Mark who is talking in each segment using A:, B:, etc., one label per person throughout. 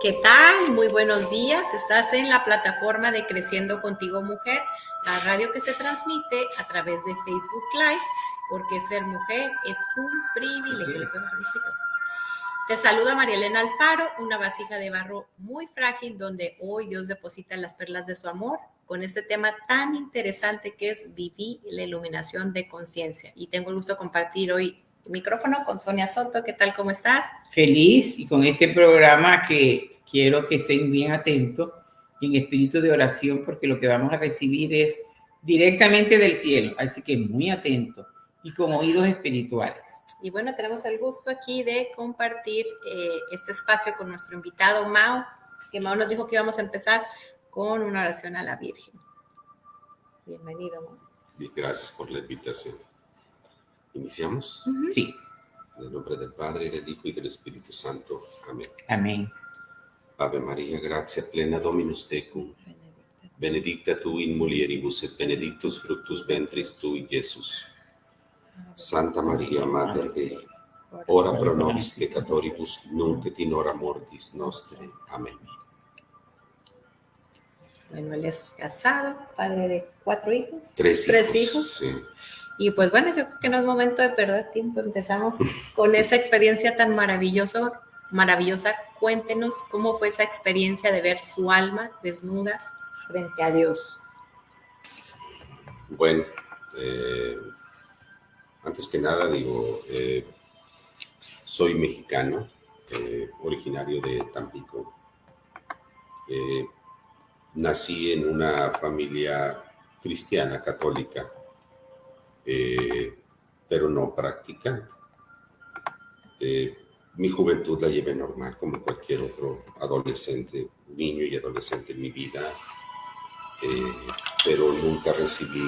A: ¿Qué tal? Muy buenos días. Estás en la plataforma de Creciendo Contigo Mujer, la radio que se transmite a través de Facebook Live, porque ser mujer es un privilegio. Te saluda María Elena Alfaro, una vasija de barro muy frágil donde hoy Dios deposita las perlas de su amor con este tema tan interesante que es vivir la iluminación de conciencia. Y tengo el gusto de compartir hoy el micrófono con Sonia Soto. ¿Qué tal? ¿Cómo estás?
B: Feliz y con este programa que quiero que estén bien atentos en espíritu de oración, porque lo que vamos a recibir es directamente del cielo, así que muy atentos y con oídos espirituales.
A: Y bueno, tenemos el gusto aquí de compartir este espacio con nuestro invitado Mao, que Mao nos dijo que íbamos a empezar con una oración a la Virgen. Bienvenido, Mao.
C: Gracias por la invitación. ¿Iniciamos?
B: Sí.
C: En el nombre del Padre, del Hijo y del Espíritu Santo. Amén.
B: Amén.
C: Ave María, gratia plena Dominus tecum, benedicta tu in mulieribus et benedictus fructus ventris tui, Iesus. Santa Maria, Mater Dei, ora pro nobis peccatoribus, nunc et in hora mortis nostre. Amén.
A: Bueno, él es casado, padre de 4 hijos.
C: Tres hijos. Sí.
A: Y pues bueno, yo creo que no es momento de perder tiempo. Empezamos con esa experiencia tan maravillosa. Cuéntenos cómo fue esa experiencia de ver su alma desnuda frente a Dios.
C: Bueno, antes que nada digo, soy mexicano, originario de Tampico. Nací en una familia cristiana, católica, pero no practicante. Mi juventud la llevé normal, como cualquier otro adolescente, niño y adolescente en mi vida, pero nunca recibí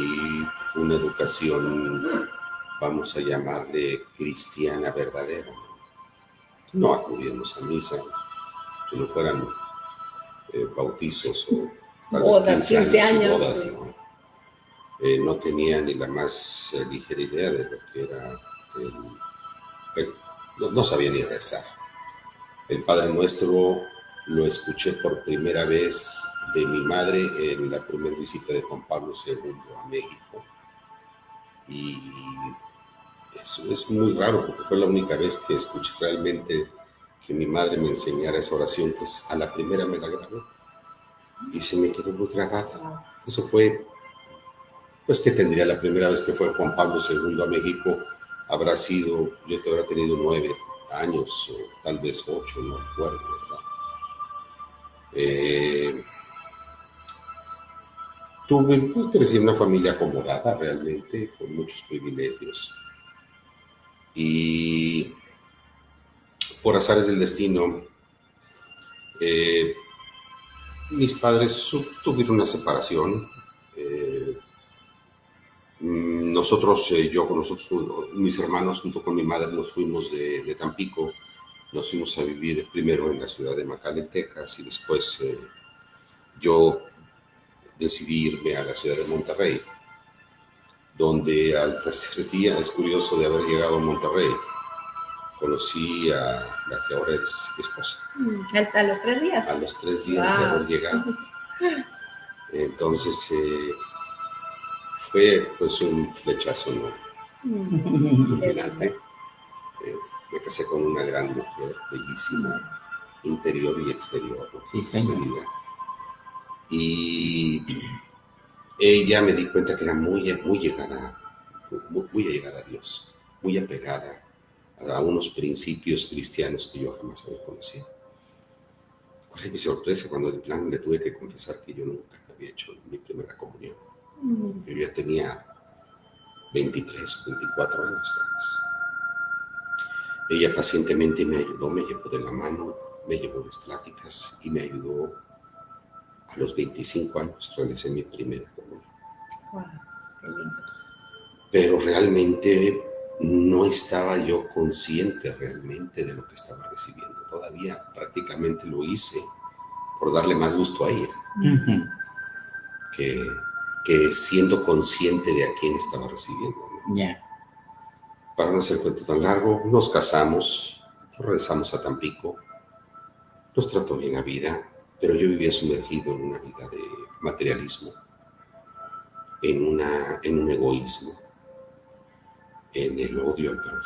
C: una educación, vamos a llamarle cristiana verdadera. No acudíamos a misa, si no fueran bautizos o
A: bodas, 15 años.
C: Bodas,
A: sí.
C: No tenía ni la más ligera idea de lo que era no sabía ni rezar. El Padre Nuestro lo escuché por primera vez de mi madre en la primera visita de Juan Pablo II a México. Y eso es muy raro, porque fue la única vez que escuché realmente que mi madre me enseñara esa oración, que a la primera me la grabó y se me quedó muy grabada. Eso fue, pues, que tendría la primera vez que fue Juan Pablo II a México, habrá sido, yo te habrá tenido 9 años o tal vez 8, no recuerdo, ¿verdad? Crecí en una familia acomodada realmente, con muchos privilegios, y por azares del destino, mis padres tuvieron una separación. Nosotros, mis hermanos, junto con mi madre, nos fuimos de Tampico. Nos fuimos a vivir primero en la ciudad de McAllen, Texas, y después yo decidí irme a la ciudad de Monterrey, donde al tercer día, es curioso, de haber llegado a Monterrey, conocí a la que ahora es mi esposa.
A: ¿A los 3 días?
C: A los 3 días de haber llegado. Entonces, fue pues un flechazo, ¿no? Fulminante. Me casé con una gran mujer, bellísima, interior y exterior, ¿no?
B: Sí, señor.
C: Y ella, me di cuenta que era muy llegada a Dios, muy apegada a unos principios cristianos que yo jamás había conocido. ¿Cuál es mi sorpresa cuando de plano le tuve que confesar que yo nunca había hecho mi primera comunión? Yo ya tenía 23 o 24 años tal vez. Ella pacientemente me ayudó, me llevó de la mano, me llevó a las pláticas y me ayudó. A los 25 años realicé mi primera comunión.
A: Wow, qué lindo.
C: Pero realmente no estaba yo consciente realmente de lo que estaba recibiendo. Todavía prácticamente lo hice por darle más gusto a ella. Que siendo consciente de a quién estaba recibiendo, ¿no?
B: Yeah.
C: Para no hacer cuento tan largo, nos casamos, regresamos a Tampico. nos trató bien la vida, pero yo vivía sumergido en una vida de materialismo, en un egoísmo, en el odio al prójimo,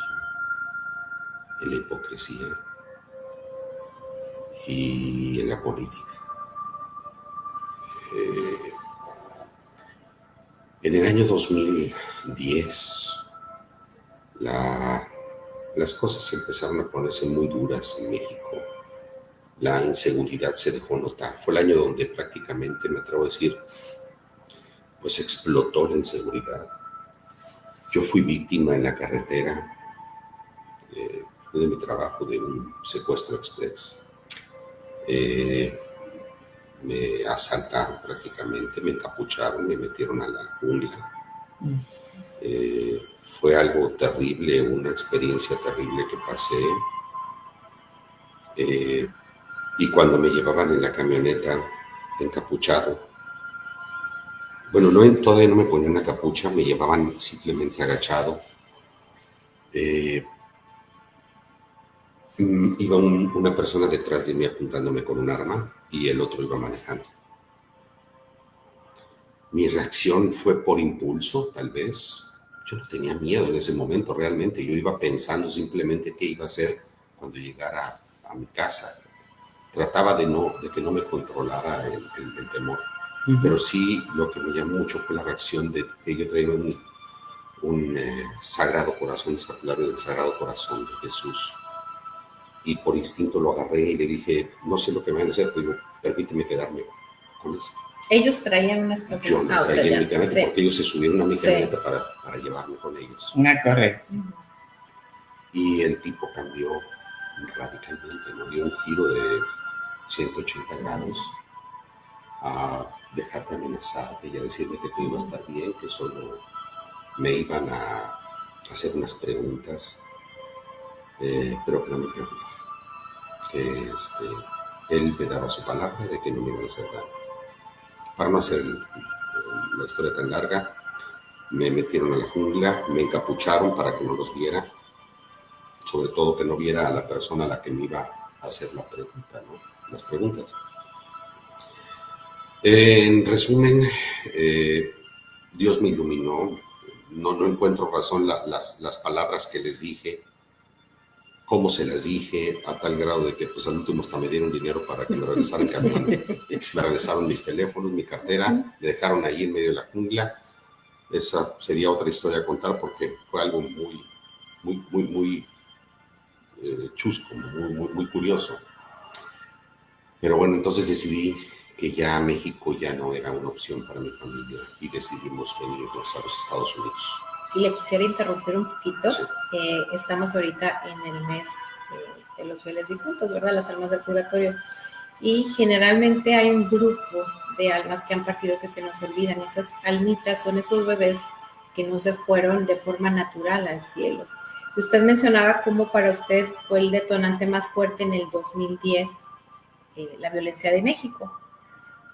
C: en la hipocresía y en la política. En el año 2010, las cosas empezaron a ponerse muy duras en México. La inseguridad se dejó notar. Fue el año donde prácticamente, me atrevo a decir, pues explotó la inseguridad. Yo fui víctima en la carretera de mi trabajo de un secuestro express. Me asaltaron prácticamente, me encapucharon, me metieron a la jungla. Fue algo terrible, una experiencia terrible que pasé. Y cuando me llevaban en la camioneta encapuchado, bueno, todavía no me ponían una capucha, me llevaban simplemente agachado. Iba una persona detrás de mí apuntándome con un arma y el otro iba manejando. Mi reacción fue por impulso, tal vez. Yo no tenía miedo en ese momento realmente. Yo iba pensando simplemente qué iba a hacer cuando llegara a mi casa. Trataba de que no me controlara el temor. Pero sí, lo que me llamó mucho fue la reacción de que yo traía un sagrado corazón, escapulario del Sagrado Corazón de Jesús. Y por instinto lo agarré y le dije, no sé lo que me van a hacer, pero permíteme quedarme con esto.
A: Ellos traían una escapularia.
C: Yo no traía en mi camioneta porque ellos se subieron a mi camioneta para llevarme con ellos.
B: Correcto.
C: Y el tipo cambió radicalmente, ¿no? Dio un giro de 180 grados a dejar de amenazarme y a decirme que todo iba a estar bien, que solo me iban a hacer unas preguntas, pero que no me preocupara, que él me daba su palabra de que no me iban a hacer daño. Para no hacer la historia tan larga, me metieron a la jungla, me encapucharon para que no los viera, sobre todo que no viera a la persona a la que me iba a hacer la pregunta, ¿no? Las preguntas. En resumen, Dios me iluminó, no encuentro razón las palabras que les dije, cómo se las dije, a tal grado de que pues al último hasta me dieron dinero para que me regresaran el camión. Me regresaron mis teléfonos, mi cartera, me dejaron ahí en medio de la jungla. Esa sería otra historia a contar porque fue algo muy chusco, muy curioso. Pero bueno, entonces decidí que ya México ya no era una opción para mi familia y decidimos venirnos a los Estados Unidos.
A: Y le quisiera interrumpir un poquito.
C: Sí.
A: Estamos ahorita en el mes de los fieles difuntos, ¿verdad? Las almas del purgatorio. Y generalmente hay un grupo de almas que han partido que se nos olvidan. Esas almitas son esos bebés que no se fueron de forma natural al cielo. Y usted mencionaba cómo para usted fue el detonante más fuerte en el 2010, la violencia de México.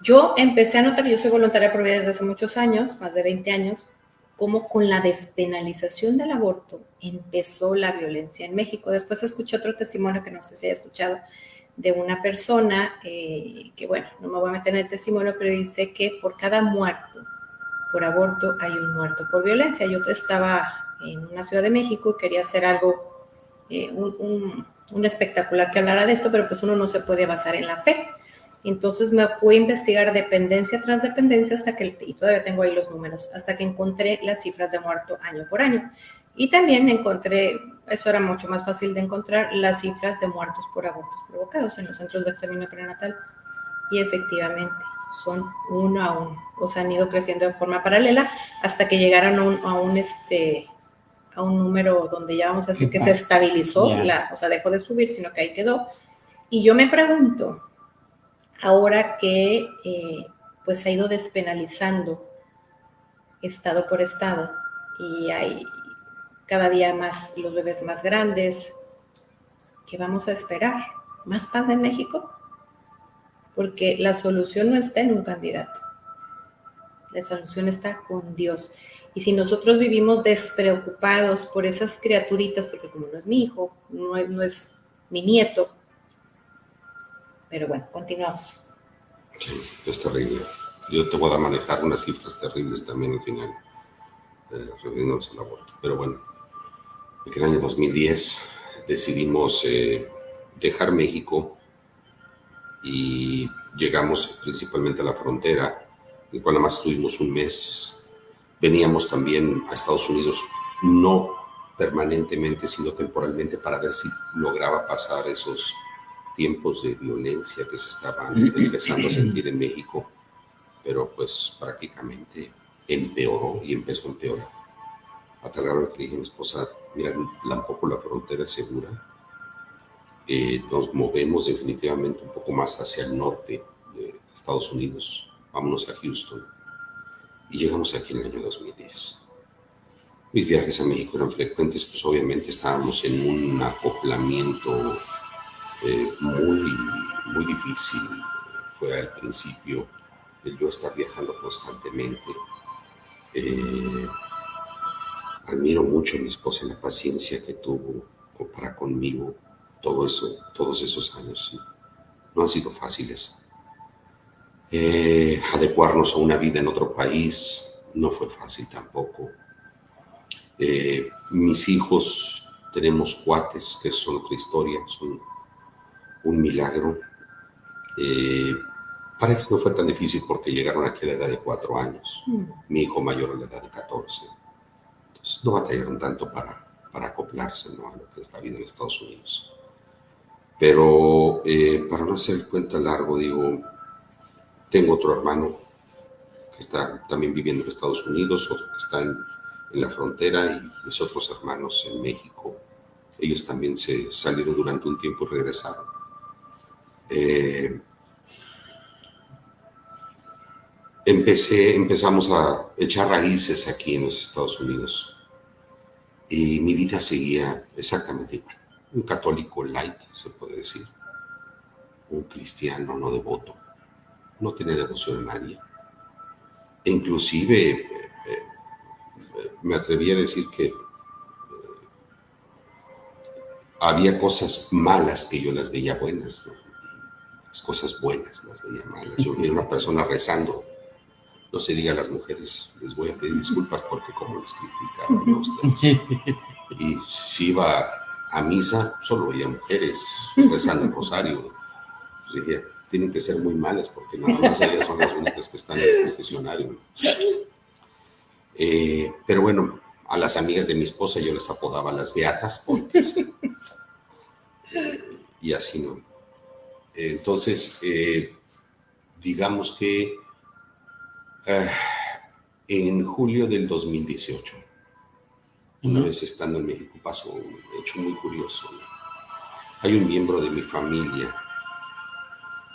A: Yo empecé a notar, yo soy voluntaria por vida desde hace muchos años, más de 20 años, cómo con la despenalización del aborto empezó la violencia en México. Después escuché otro testimonio que no sé si haya escuchado, de una persona que, bueno, no me voy a meter en el testimonio, pero dice que por cada muerto por aborto hay un muerto por violencia. Yo estaba en una ciudad de México y quería hacer algo, un espectacular que hablara de esto, pero pues uno no se puede basar en la fe. Entonces me fui a investigar dependencia tras dependencia y todavía tengo ahí los números, hasta que encontré las cifras de muerto año por año. Y también encontré, eso era mucho más fácil de encontrar, las cifras de muertos por abortos provocados en los centros de examen prenatal. Y efectivamente, son uno a uno. O sea, han ido creciendo de forma paralela hasta que llegaron a un número donde ya vamos a decir que se estabilizó, o sea, dejó de subir, sino que ahí quedó. Y yo me pregunto, ahora que pues se ha ido despenalizando estado por estado y hay cada día más los bebés más grandes, ¿qué vamos a esperar? ¿Más paz en México? Porque la solución no está en un candidato, la solución está con Dios. Y si nosotros vivimos despreocupados por esas criaturitas, porque como no es mi hijo, no es mi nieto, Pero bueno, continuamos.
C: Sí, es terrible. Yo te voy a manejar unas cifras terribles también al final, refiriéndonos al aborto. Pero bueno, en el año 2010 decidimos dejar México y llegamos principalmente a la frontera, en el cual nada más estuvimos un mes. Veníamos también a Estados Unidos, no permanentemente, sino temporalmente, para ver si lograba pasar esos tiempos de violencia que se estaban empezando a sentir en México, pero pues prácticamente empeoró y empezó a empeorar. A tal grado que le dije a mi esposa, mira, tampoco la frontera es segura. Nos movemos definitivamente un poco más hacia el norte de Estados Unidos. Vámonos a Houston. Y llegamos aquí en el año 2010. Mis viajes a México eran frecuentes, pues obviamente estábamos en un acoplamiento muy difícil. Fue al principio el yo estar viajando constantemente. Admiro mucho a mi esposa la paciencia que tuvo para conmigo todos esos años. No han sido fáciles. Adecuarnos a una vida en otro país no fue fácil tampoco. Mis hijos, tenemos cuates que son otra historia, son un milagro. Para ellos no fue tan difícil porque llegaron aquí a la edad de 4 años. Mi hijo mayor a la edad de 14. Entonces no batallaron tanto para acoplarse, ¿no?, a lo que es la vida en Estados Unidos. Pero para no hacer el cuento largo, digo, tengo otro hermano que está también viviendo en Estados Unidos, otro que está en la frontera, y mis otros hermanos en México. Ellos también se salieron durante un tiempo y regresaron. Empezamos a echar raíces aquí en los Estados Unidos y mi vida seguía exactamente igual. Un católico light, se puede decir. Un cristiano no devoto. No tenía devoción a nadie. E inclusive me atreví a decir que había cosas malas que yo las veía buenas, ¿no? Las cosas buenas las veía malas. Yo veía una persona rezando. No se diga a las mujeres, les voy a pedir disculpas porque como les criticaba a ustedes. Y si iba a misa, solo veía mujeres rezando el rosario. Dije, tienen que ser muy malas porque nada más ellas son las únicas que están en el confesionario. Pero bueno, a las amigas de mi esposa yo les apodaba las beatas porque sí. Y así, ¿no? Entonces, digamos que en julio del 2018, una vez estando en México, pasó un hecho muy curioso, ¿no? Hay un miembro de mi familia,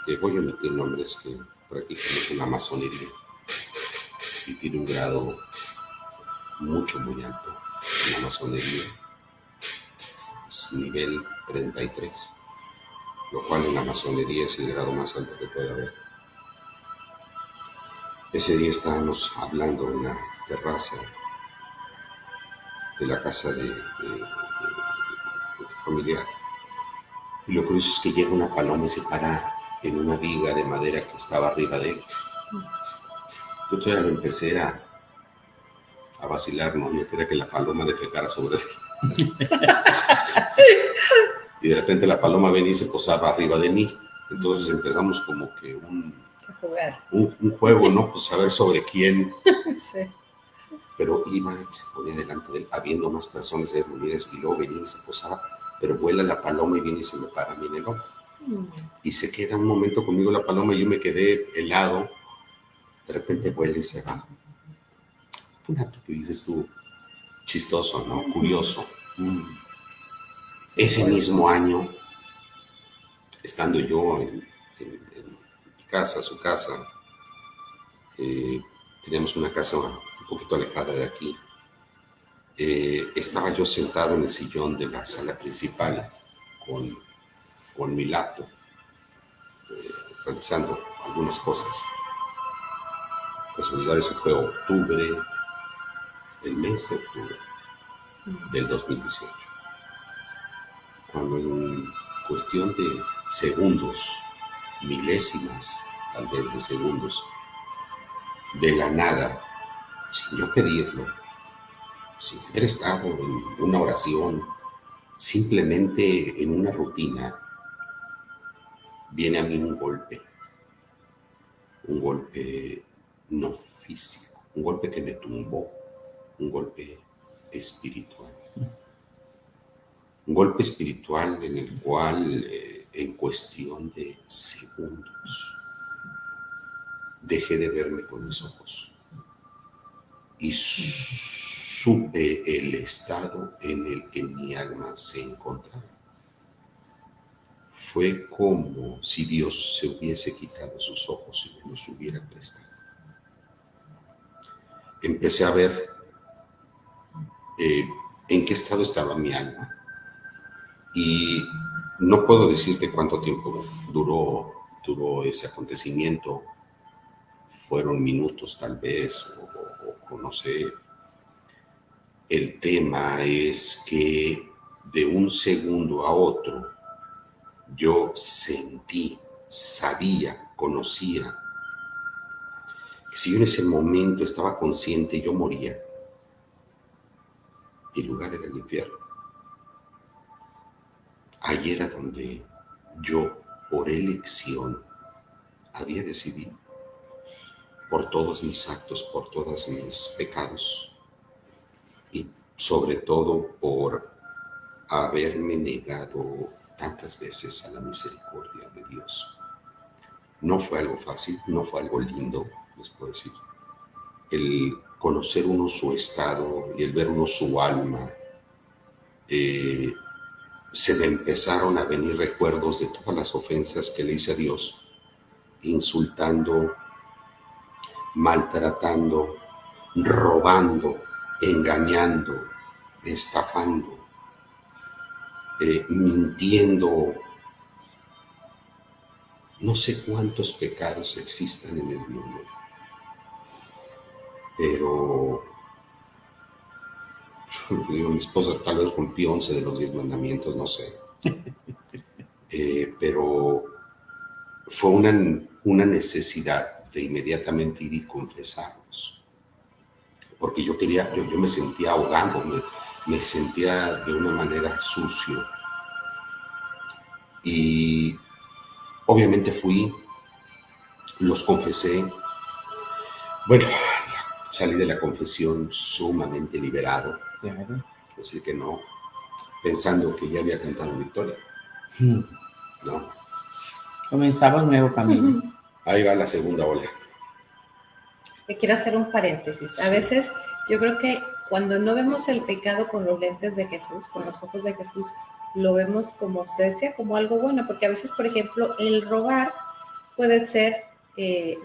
C: que voy a omitir nombres, que prácticamente en la masonería y tiene un grado muy alto en la masonería, es nivel 33, lo cual en la masonería es el grado más alto que puede haber. Ese día estábamos hablando en la terraza de la casa de familiar. Y lo curioso es que llega una paloma y se para en una viga de madera que estaba arriba de él. Yo todavía empecé a vacilar, ¿no? Yo quería que la paloma defecara sobre él. Y de repente la paloma venía y se posaba arriba de mí. Entonces empezamos como que un juego, ¿no? Pues a ver sobre quién. Sí. Pero iba y se ponía delante de él, habiendo más personas ahí reunidas, y luego venía y se posaba, pero vuela la paloma y viene y se me para a mí en el hombro. Y se queda un momento conmigo la paloma y yo me quedé helado. De repente vuela y se va. Un acto que dices tú, chistoso, ¿no? Curioso. Ese mismo año, estando yo en mi casa, su casa, teníamos una casa un poquito alejada de aquí. Estaba yo sentado en el sillón de la sala principal con mi laptop, realizando algunas cosas. Casualidad, eso fue octubre, el mes de octubre del 2018. Cuando en cuestión de segundos milésimas, tal vez de segundos, de la nada, sin yo pedirlo, sin haber estado en una oración, simplemente en una rutina, viene a mí un golpe no físico, un golpe que me tumbó, un golpe espiritual. Un golpe espiritual en el cual, en cuestión de segundos, dejé de verme con mis ojos y supe el estado en el que mi alma se encontraba. Fue como si Dios se hubiese quitado sus ojos y me los hubiera prestado. Empecé a ver en qué estado estaba mi alma. Y no puedo decirte cuánto tiempo duró ese acontecimiento. Fueron minutos tal vez, o no sé. El tema es que de un segundo a otro yo sentí, sabía, conocía que si yo en ese momento estaba consciente, yo moría. Mi lugar era el infierno. Ahí era donde yo, por elección, había decidido, por todos mis actos, por todos mis pecados, y sobre todo por haberme negado tantas veces a la misericordia de Dios. No fue algo fácil, no fue algo lindo, les puedo decir. El conocer uno su estado y el ver uno su alma, se me empezaron a venir recuerdos de todas las ofensas que le hice a Dios, insultando, maltratando, robando, engañando, estafando, mintiendo. No sé cuántos pecados existan en el mundo, pero mi esposa tal vez rompió 11 de los 10 mandamientos, no sé. Pero fue una necesidad de inmediatamente ir y confesarlos. Porque yo me sentía ahogado, me sentía de una manera sucio. Y obviamente fui, los confesé. Bueno, salí de la confesión sumamente liberado.
B: Claro.
C: Así que no, pensando que ya había cantado victoria. No.
B: Comenzaba un nuevo camino.
C: Ahí va la segunda ola.
A: Le quiero hacer un paréntesis. A veces yo creo que cuando no vemos el pecado con los lentes de Jesús, con los ojos de Jesús, lo vemos, como usted decía, como algo bueno, porque a veces, por ejemplo, el robar puede ser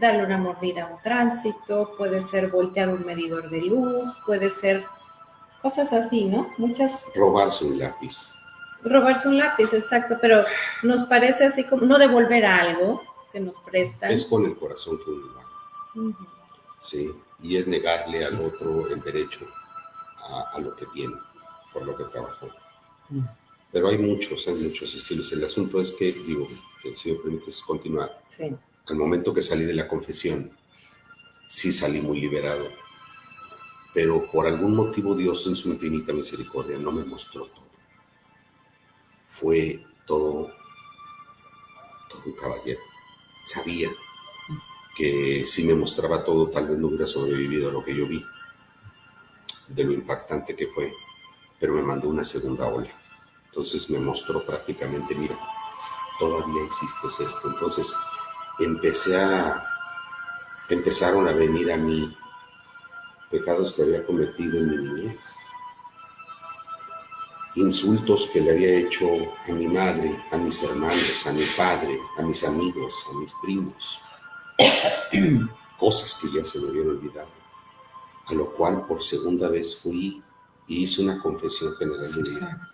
A: darle una mordida a un tránsito, puede ser voltear un medidor de luz, puede ser cosas así, ¿no? Muchas.
C: Robarse un lápiz.
A: Robarse un lápiz, exacto, pero nos parece así como no devolver algo que nos prestan.
C: Es con el corazón que uno va.
A: Uh-huh.
C: Sí, y es negarle al otro el derecho a lo que tiene, por lo que trabajó. Pero hay muchos estilos. El asunto es que, si me permites continuar,
A: sí.
C: Al momento que salí de la confesión, sí salí muy liberado, pero por algún motivo Dios en su infinita misericordia no me mostró todo. Fue todo un caballero. Sabía que si me mostraba todo, tal vez no hubiera sobrevivido a lo que yo vi, de lo impactante que fue, pero me mandó una segunda ola. Entonces me mostró prácticamente, mira, todavía hiciste esto. Entonces empezaron a venir a mí pecados que había cometido en mi niñez, insultos que le había hecho a mi madre, a mis hermanos, a mi padre, a mis amigos, a mis primos, cosas que ya se me habían olvidado, a lo cual por segunda vez fui y hice una confesión general de vida.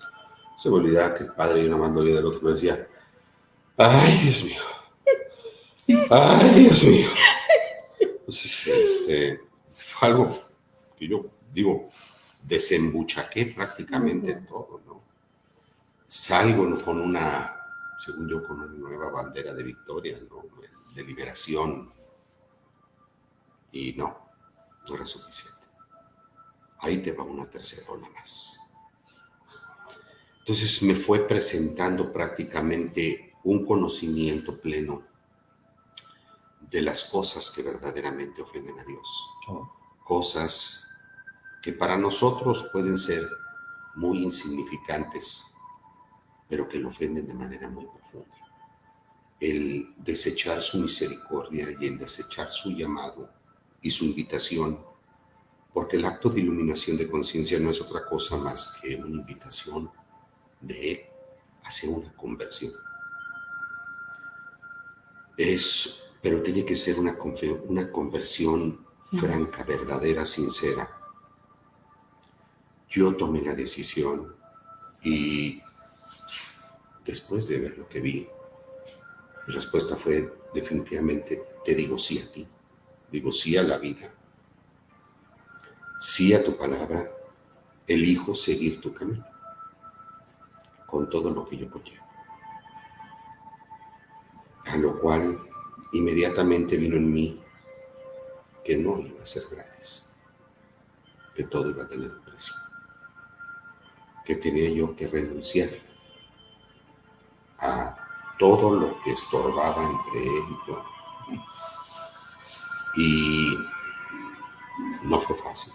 C: Se me olvidaba que el padre y una mano del otro me decía, ay Dios mío, ay Dios mío. Entonces, fue algo que yo desembuchaqué prácticamente todo, ¿no? Salgo con una según yo, con una nueva bandera de victoria, ¿no? De liberación. Y no era suficiente. Ahí te va una tercera ola más. Entonces me fue presentando prácticamente un conocimiento pleno de las cosas que verdaderamente ofenden a Dios. Cosas que para nosotros pueden ser muy insignificantes, pero que lo ofenden de manera muy profunda. El desechar su misericordia y el desechar su llamado y su invitación, porque el acto de iluminación de conciencia no es otra cosa más que una invitación de Él hacia una conversión. Pero tiene que ser una conversión franca, verdadera, sincera. Yo tomé la decisión y después de ver lo que vi, mi respuesta fue definitivamente, te digo sí a ti, digo sí a la vida, sí a tu palabra, elijo seguir tu camino, con todo lo que yo conllevo. A lo cual inmediatamente vino en mí que no iba a ser gratis, que todo iba a tener un precio, que tenía yo que renunciar a todo lo que estorbaba entre él y yo. Y no fue fácil,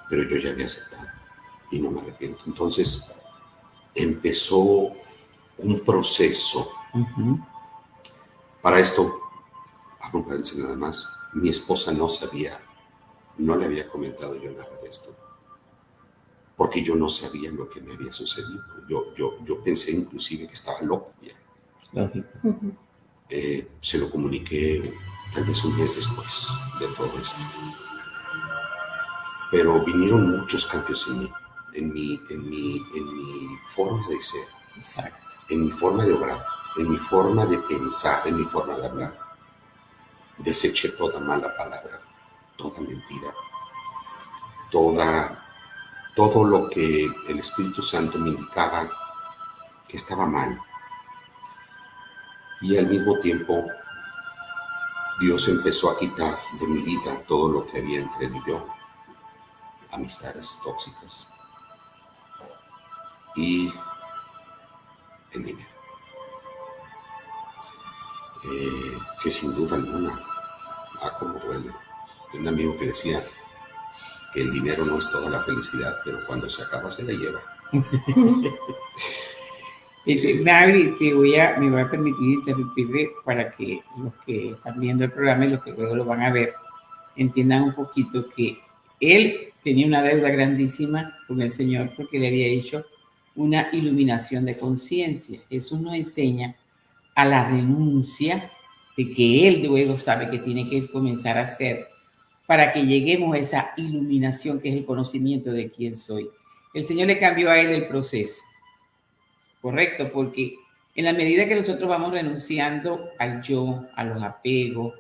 C: pero yo ya había aceptado y no me arrepiento. Entonces empezó un proceso. Para esto, hago un paréntesis nada más, mi esposa no sabía, no le había comentado yo nada de esto, porque yo no sabía lo que me había sucedido. Yo pensé inclusive que estaba loco ya. Se lo comuniqué tal vez un mes después de todo esto. Pero vinieron muchos cambios en mi forma de ser. Exacto. En mi forma de obrar, en mi forma de pensar, en mi forma de hablar. Deseché toda mala palabra, toda mentira, todo lo que el Espíritu Santo me indicaba que estaba mal. Y al mismo tiempo, Dios empezó a quitar de mi vida todo lo que había entre él y yo, amistades tóxicas y el dinero. Que sin duda alguna, como duele. Tengo un amigo que decía que el dinero no es toda la felicidad, pero cuando se acaba se la lleva.
B: Mary, me voy a permitir interrumpirle para que los que están viendo el programa y los que luego lo van a ver entiendan un poquito que él tenía una deuda grandísima con el Señor porque le había hecho una iluminación de conciencia. Eso nos enseña a la renuncia de que él luego sabe que tiene que comenzar a hacer para que lleguemos a esa iluminación que es el conocimiento de quién soy. El Señor le cambió a él el proceso. Correcto, porque en la medida que nosotros vamos renunciando al yo, a los apegos,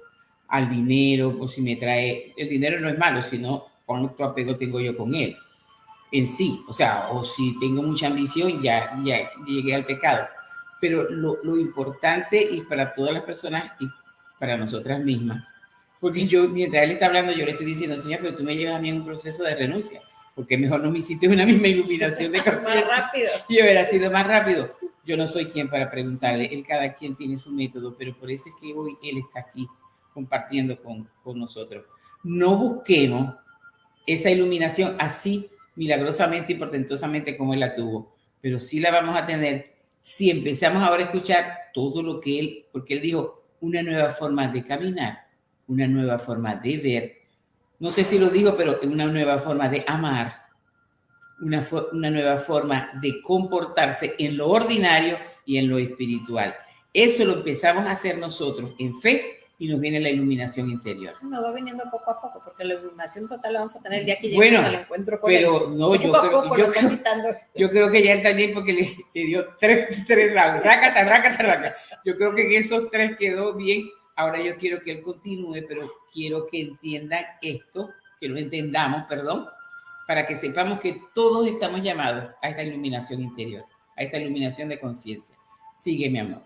B: al dinero, pues si me trae, el dinero no es malo, sino cuánto apego tengo yo con él en sí, o sea, o si tengo mucha ambición, ya llegué al pecado. Pero lo importante y para todas las personas y para nosotras mismas, porque yo, mientras él está hablando, yo le estoy diciendo, Señor, pero tú me llevas a mí en un proceso de renuncia, porque mejor no me hiciste una misma iluminación de conciencia.
A: Más rápido.
B: Y hubiera sido más rápido. Yo no soy quien para preguntarle, cada quien tiene su método, pero por eso es que hoy él está aquí compartiendo con nosotros. No busquemos esa iluminación así milagrosamente y portentosamente como él la tuvo, pero sí la vamos a tener si empezamos ahora a escuchar todo lo que él, porque él dijo, una nueva forma de caminar, una nueva forma de ver, no sé si lo dijo, pero una nueva forma de amar, una nueva forma de comportarse en lo ordinario y en lo espiritual. Eso lo empezamos a hacer nosotros en fe y nos viene la iluminación interior.
A: Nos va viniendo poco a poco, porque la iluminación total la vamos a tener el día que lleguemos al encuentro con
B: pero
A: él.
B: No, yo creo que ya él también, porque le dio tres rounds, rácata. Yo creo que en esos 3 quedó bien. Ahora yo quiero que él continúe, pero quiero que entiendan esto, que lo entendamos, para que sepamos que todos estamos llamados a esta iluminación interior, a esta iluminación de conciencia. Sigue, mi amor.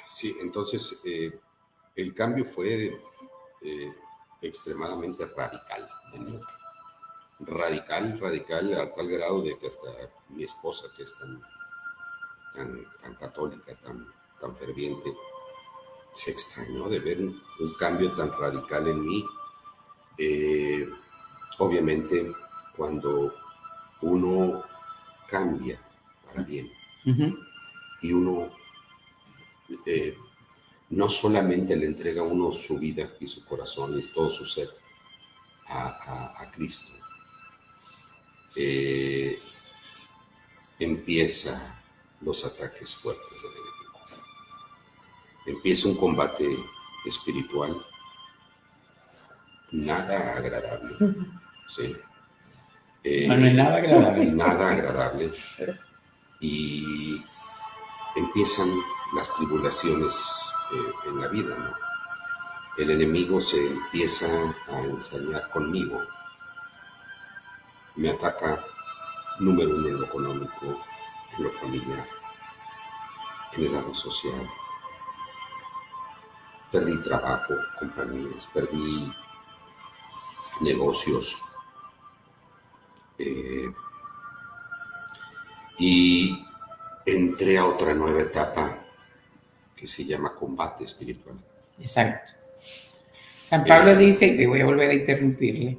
C: Sí, entonces el cambio fue extremadamente radical en mí. Radical a tal grado de que hasta mi esposa, que es tan católica, tan ferviente, se extrañó de ver un cambio tan radical en mí. Obviamente, cuando uno cambia para bien y uno no solamente le entrega a uno su vida y su corazón y todo su ser a Cristo, empieza los ataques fuertes del enemigo. Empieza un combate espiritual nada agradable. ¿Sí?
B: No es nada agradable.
C: Nada agradable. Y empiezan las tribulaciones en la vida, ¿no? El enemigo se empieza a ensañar conmigo. Me ataca, número uno, en lo económico, en lo familiar, en el lado social. Perdí trabajo, compañías, perdí negocios. Y entré a otra nueva etapa que se llama combate espiritual.
B: Exacto. San Pablo dice, y voy a volver a interrumpirle,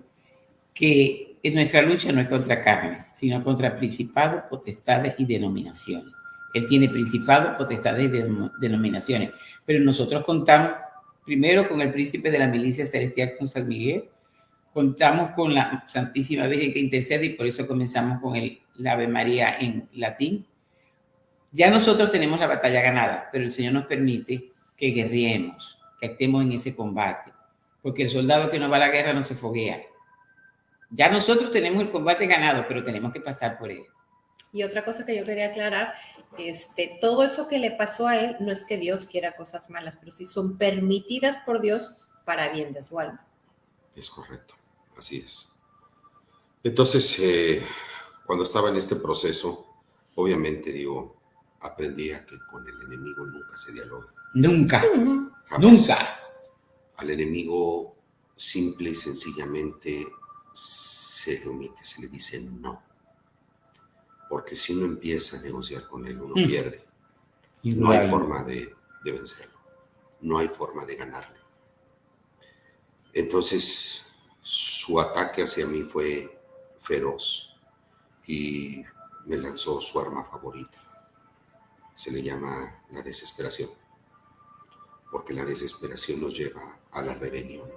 B: que nuestra lucha no es contra carne, sino contra principados, potestades y denominaciones. Él tiene principados, potestades y denominaciones, pero nosotros contamos primero con el príncipe de la milicia celestial, con San Miguel, contamos con la Santísima Virgen que intercede y por eso comenzamos con el Ave María en latín. Ya nosotros tenemos la batalla ganada, pero el Señor nos permite que guerriemos, que estemos en ese combate, porque el soldado que no va a la guerra no se foguea. Ya nosotros tenemos el combate ganado, pero tenemos que pasar por él.
A: Y otra cosa que yo quería aclarar, todo eso que le pasó a él no es que Dios quiera cosas malas, pero sí son permitidas por Dios para bien de su alma.
C: Es correcto, así es. Entonces, cuando estaba en este proceso, obviamente, aprendí a que con el enemigo nunca se dialoga.
B: Nunca,
C: Jamás.
B: nunca.
C: Al enemigo simple y sencillamente se le omite, se le dice no. Porque si uno empieza a negociar con él, uno pierde. No hay forma de vencerlo. No hay forma de ganarle. Entonces, su ataque hacia mí fue feroz y me lanzó su arma favorita. Se le llama la desesperación, porque la desesperación nos lleva a la rebelión,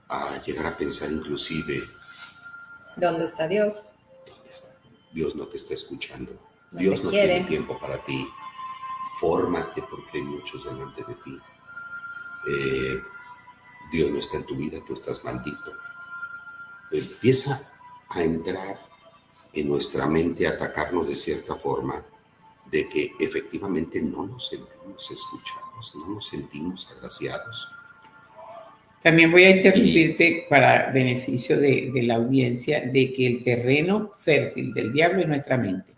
C: a llegar a pensar inclusive,
A: ¿dónde está Dios?
C: ¿Dónde está? Dios no te está escuchando.
A: No
C: Dios no
A: quiere.
C: tiene tiempo para ti. Fórmate porque hay muchos delante de ti. Dios no está en tu vida, tú estás maldito. Empieza a entrar en nuestra mente, a atacarnos de cierta forma, de que efectivamente no nos sentimos escuchados, no nos sentimos agraciados.
B: También voy a interrumpirte para beneficio de la audiencia, de que el terreno fértil del diablo es nuestra mente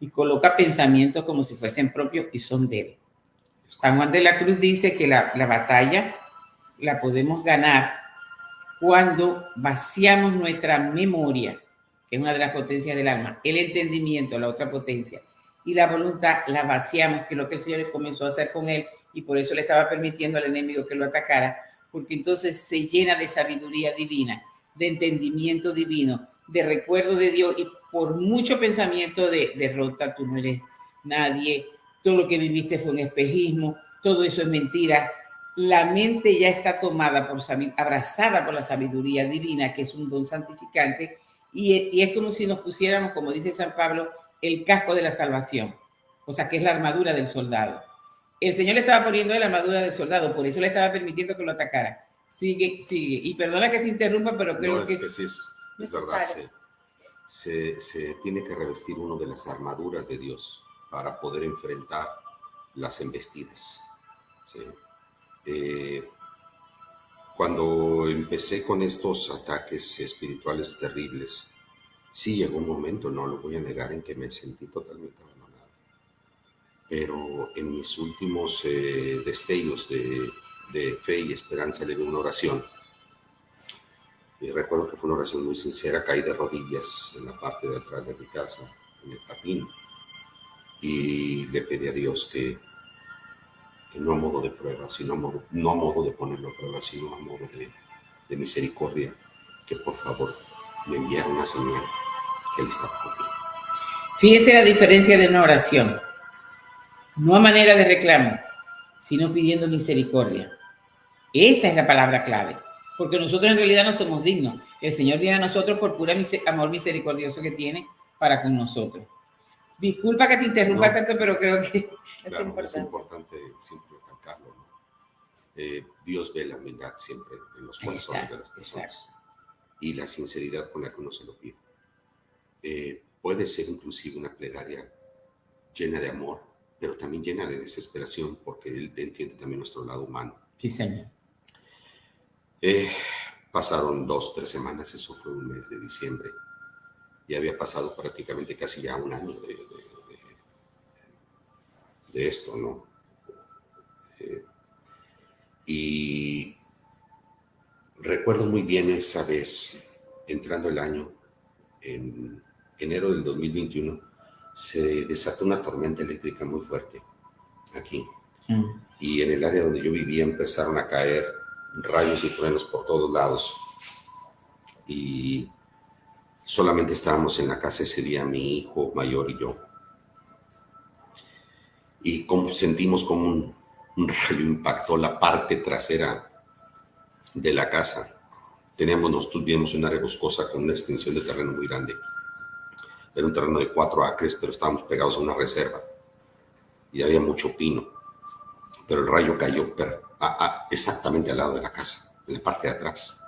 B: y coloca pensamientos como si fuesen propios y son de él. San Juan de la Cruz dice que la batalla la podemos ganar cuando vaciamos nuestra memoria, que es una de las potencias del alma, el entendimiento, la otra potencia, y la voluntad la vaciamos, que es lo que el Señor comenzó a hacer con él, y por eso le estaba permitiendo al enemigo que lo atacara, porque entonces se llena de sabiduría divina, de entendimiento divino, de recuerdo de Dios, y por mucho pensamiento de derrota, tú no eres nadie, todo lo que viviste fue un espejismo, todo eso es mentira. La mente ya está tomada, abrazada por la sabiduría divina, que es un don santificante, y es como si nos pusiéramos, como dice San Pablo, el casco de la salvación, o sea, que es la armadura del soldado. El Señor le estaba poniendo la armadura del soldado, por eso le estaba permitiendo que lo atacara. Sigue. Y perdona que te interrumpa, pero creo que
C: sí es verdad. Se tiene que revestir uno de las armaduras de Dios para poder enfrentar las embestidas. ¿Sí? Cuando empecé con estos ataques espirituales terribles, Sí llegó un momento, no lo voy a negar, en que me sentí totalmente abandonado. Pero en mis últimos destellos de fe y esperanza le di una oración. Y recuerdo que fue una oración muy sincera, caí de rodillas en la parte de atrás de mi casa, en el jardín, y le pedí a Dios que no a modo de prueba, sino no a modo de ponerlo a prueba, sino a modo de misericordia, que por favor me enviara una señal que Él estaba conmigo.
B: Fíjese la diferencia de una oración. No a manera de reclamo, sino pidiendo misericordia. Esa es la palabra clave. Porque nosotros en realidad no somos dignos. El Señor viene a nosotros por pura amor misericordioso que tiene para con nosotros. Disculpa que te interrumpa tanto, pero creo que
C: es importante siempre recalcarlo, ¿no? Dios ve la humildad siempre en los corazones de las personas. Exacto. Y la sinceridad con la que uno se lo pide. Puede ser inclusive una plegaria llena de amor, pero también llena de desesperación, porque Él entiende también nuestro lado humano.
B: Sí, Señor.
C: Pasaron 2-3 semanas, eso fue un mes de diciembre, y había pasado prácticamente casi ya un año de esto, ¿no? Y recuerdo muy bien esa vez, entrando el año, en enero del 2021, se desató una tormenta eléctrica muy fuerte aquí. Y en el área donde yo vivía empezaron a caer rayos y truenos por todos lados. Y solamente estábamos en la casa ese día, mi hijo mayor y yo. Y sentimos como un rayo impactó la parte trasera de la casa. Nosotros vivíamos en una área boscosa con una extensión de terreno muy grande. Era un terreno de 4 acres, pero estábamos pegados a una reserva. Y había mucho pino. Pero el rayo cayó exactamente al lado de la casa, en la parte de atrás.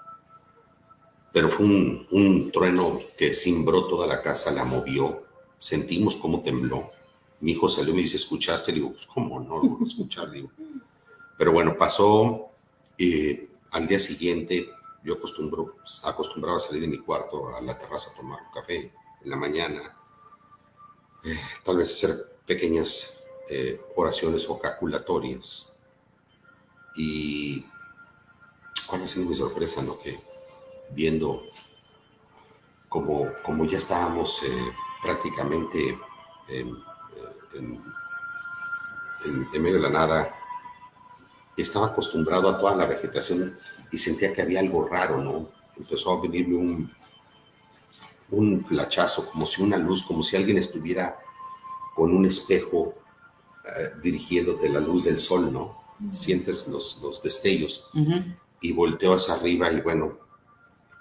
C: Pero fue un trueno que cimbró toda la casa, la movió. Sentimos cómo tembló. Mi hijo salió y me dice, ¿escuchaste? Le digo, pues, ¿cómo no lo voy a escuchar? Digo. Pero bueno, pasó. Al día siguiente, yo acostumbraba a salir de mi cuarto a la terraza a tomar un café en la mañana. Tal vez hacer pequeñas oraciones o calculatorias. Y cuál ha sido mi sorpresa, ¿no? Que viendo como ya estábamos prácticamente en medio de la nada, estaba acostumbrado a toda la vegetación y sentía que había algo raro, ¿no? Empezó a venirme un flachazo, como si una luz, como si alguien estuviera con un espejo dirigiéndote la luz del sol, ¿no? Sientes los destellos. Y volteo hacia arriba y bueno,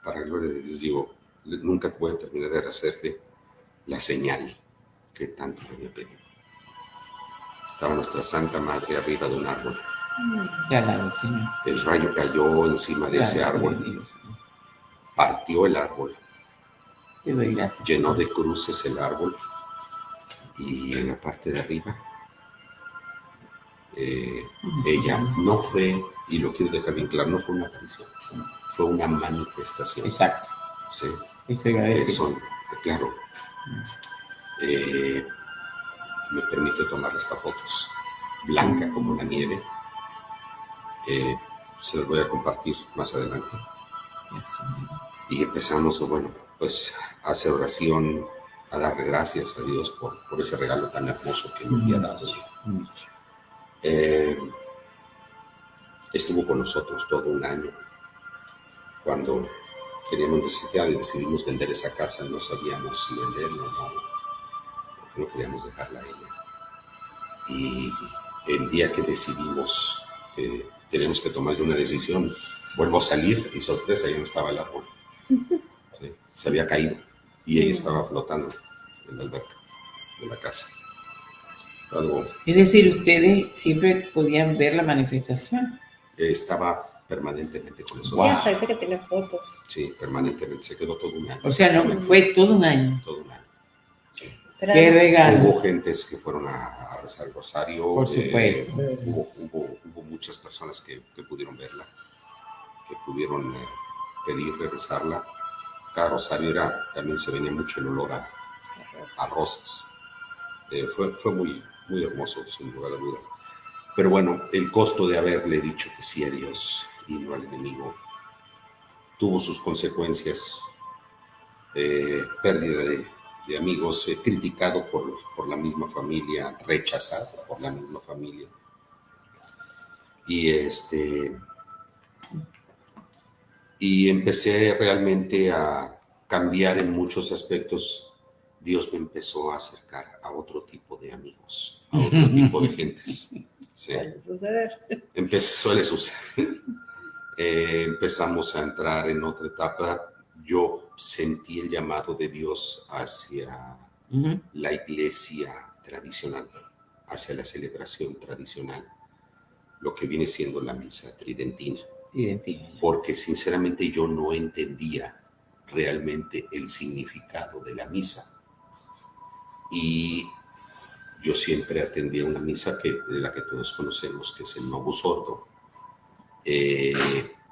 C: para gloria de Dios digo, nunca te voy a terminar de agradecerle la señal que tanto me había pedido. Estaba nuestra Santa Madre arriba de un árbol. El rayo cayó encima de ese árbol, partió el árbol, llenó de cruces el árbol y en la parte de arriba ella no fue, y lo quiero dejar bien claro, no fue una aparición, fue una manifestación.
B: Exacto.
C: Sí.
B: Que
C: son, claro, me permite tomarle estas fotos, blanca como la nieve. Se las voy a compartir más adelante. Y empezamos, bueno, pues a hacer oración, a darle gracias a Dios por ese regalo tan hermoso que me había dado. Estuvo con nosotros todo un año. Cuando teníamos necesidad y decidimos vender esa casa, no sabíamos si venderla o no, porque no queríamos dejarla a ella. Y el día que decidimos que tenemos que tomar una decisión, vuelvo a salir y sorpresa, ya no estaba el árbol. Sí, se había caído y ella estaba flotando en la alberca de la casa.
B: Es decir, ustedes siempre podían ver la manifestación.
C: Estaba permanentemente con nosotros.
A: Sí, hasta ese que tiene fotos.
C: Sí, permanentemente, se quedó todo un año.
B: O sea, no, fue todo un año.
C: Todo un año, sí.
B: Qué regalo.
C: Hubo gentes que fueron a rezar el rosario.
B: Por supuesto.
C: Hubo muchas personas que pudieron verla, que pudieron pedirle, rezarla. cada rosario también se venía mucho el olor a rosas. Fue muy, muy hermoso, sin lugar a duda. Pero bueno, el costo de haberle dicho que sí a Dios y no al enemigo tuvo sus consecuencias. Pérdida de amigos, criticado por la misma familia, rechazado por la misma familia. Y empecé realmente a cambiar en muchos aspectos. Dios me empezó a acercar a otro tipo de amigos, a otro tipo de gentes. Sí.
A: Suele suceder.
C: Suele suceder. Empezamos a entrar en otra etapa. Yo sentí el llamado de Dios hacia la iglesia tradicional, hacia la celebración tradicional, lo que viene siendo la misa tridentina. Porque sinceramente yo no entendía realmente el significado de la misa. Y yo siempre atendía una misa de la que todos conocemos, que es el Novus Ordo.